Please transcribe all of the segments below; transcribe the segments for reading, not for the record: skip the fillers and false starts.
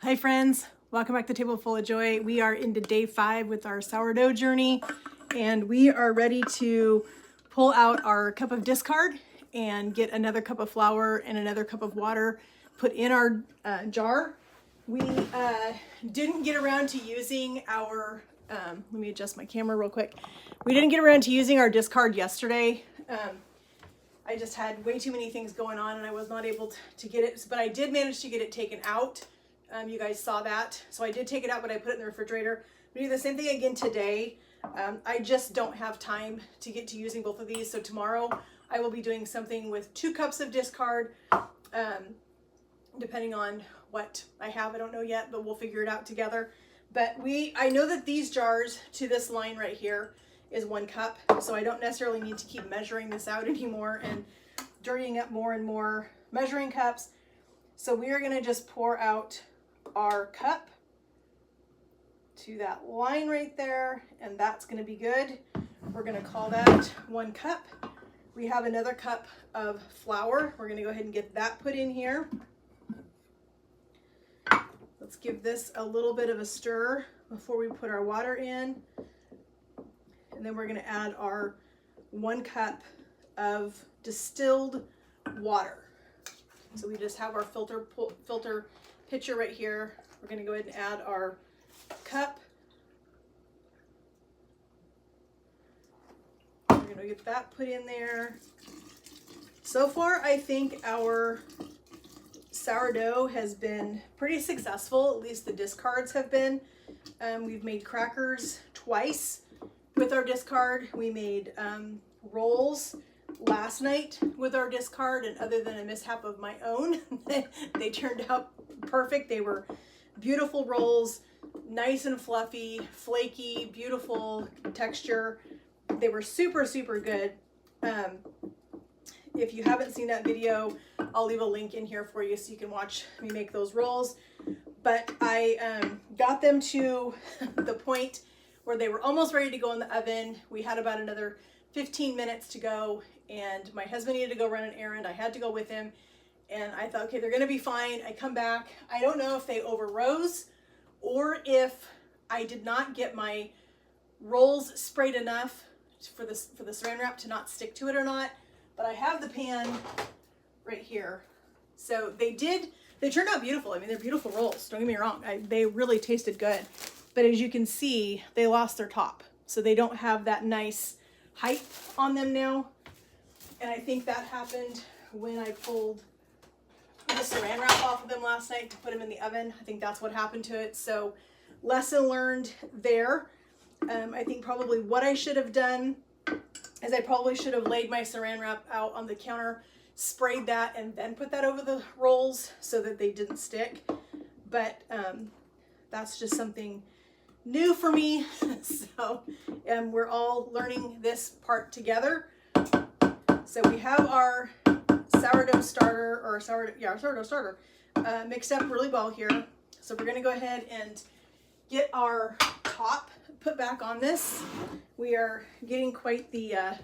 Hi friends, welcome back to Table Full of Joy. We are into day 5 with our sourdough journey, and we are ready to pull out our cup of discard and get another cup of flour and another cup of water put in our jar. We didn't get around to using our, let me adjust my camera real quick. We didn't get around to using our discard yesterday. I just had way too many things going on and I was not able to get it, but I did manage to get it taken out. You guys saw that. So I did take it out, but I put it in the refrigerator. We do the same thing again today. I just don't have time to get to using both of these. So tomorrow I will be doing something with 2 cups of discard, depending on what I have. I don't know yet, but we'll figure it out together. But I know that these jars to this line right here is 1 cup. So I don't necessarily need to keep measuring this out anymore and dirtying up more and more measuring cups. So we are going to just pour out our cup to that line right there, and that's going to be good. We're going to call that 1 cup. We have another cup of flour. We're going to go ahead and get that put in here. Let's give this a little bit of a stir before we put our water in, and then we're going to add our 1 cup of distilled water. So we just have our filter pitcher right here. We're going to go ahead and add our cup. We're going to get that put in there. So far, I think our sourdough has been pretty successful. At least the discards have been. We've made crackers twice with our discard. We made rolls last night with our discard, and other than a mishap of my own, they turned out perfect. They were beautiful rolls, nice and fluffy, flaky, beautiful texture. They were super, super good. If you haven't seen that video, I'll leave a link in here for you so you can watch me make those rolls. But I got them to the point where they were almost ready to go in the oven. We had about another 15 minutes to go, and my husband needed to go run an errand. I had to go with him, and I thought, okay, they're gonna be fine. I come back. I don't know if they over rose or if I did not get my rolls sprayed enough for the saran wrap to not stick to it or not, but I have the pan right here. So they turned out beautiful. I mean, they're beautiful rolls, don't get me wrong. They really tasted good, but as you can see, they lost their top. So they don't have that nice height on them now. And I think that happened when I pulled the saran wrap off of them last night to put them in the oven. I think that's what happened to it. So lesson learned there. I think probably what I should have done is I probably should have laid my saran wrap out on the counter, sprayed that, and then put that over the rolls so that they didn't stick. But that's just something new for me. So we're all learning this part together. So we have our sourdough starter, sourdough starter mixed up really well here. So we're going to go ahead and get our top put back on this. We are getting quite the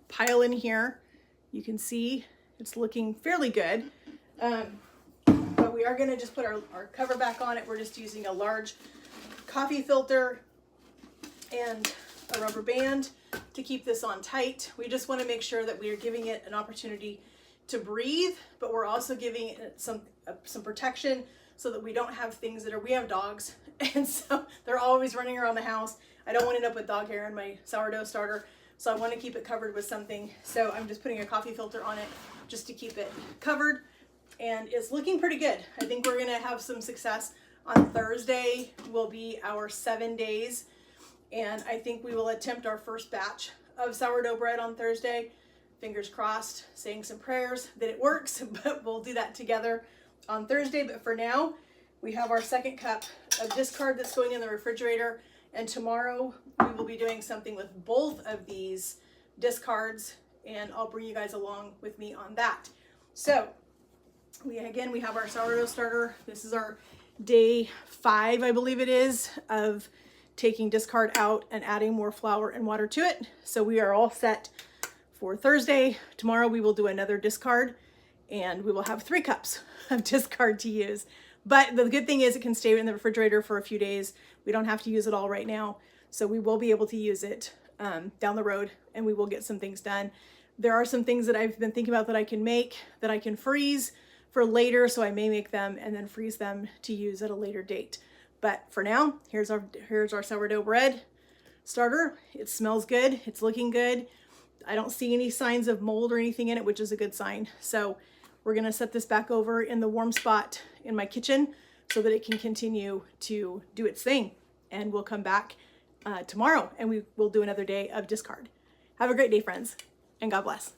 pile in here. You can see it's looking fairly good. But we are going to just put our cover back on it. We're just using a large coffee filter and a rubber band to keep this on tight. We just want to make sure that we are giving it an opportunity to breathe, but we're also giving it some protection so that we don't have things we have dogs, and so they're always running around the house. I don't want to end up with dog hair in my sourdough starter, so I want to keep it covered with something. So I'm just putting a coffee filter on it just to keep it covered, and it's looking pretty good. I think we're going to have some success. On Thursday will be our 7 days, and I think we will attempt our first batch of sourdough bread on Thursday. Fingers crossed, saying some prayers that it works, but we'll do that together on Thursday. But for now, we have our 2nd cup of discard that's going in the refrigerator, and tomorrow we will be doing something with both of these discards, and I'll bring you guys along with me on that. So we have our sourdough starter. This is our day 5, I believe it is, of taking discard out and adding more flour and water to it. So we are all set for Thursday. Tomorrow we will do another discard, and we will have 3 cups of discard to use. But the good thing is it can stay in the refrigerator for a few days. We don't have to use it all right now. So we will be able to use it down the road, and we will get some things done. There are some things that I've been thinking about that I can make, that I can freeze for later. So I may make them and then freeze them to use at a later date. But for now, here's our sourdough bread starter. It smells good. It's looking good. I don't see any signs of mold or anything in it, which is a good sign. So we're gonna set this back over in the warm spot in my kitchen so that it can continue to do its thing. And we'll come back tomorrow and we will do another day of discard. Have a great day, friends, and God bless.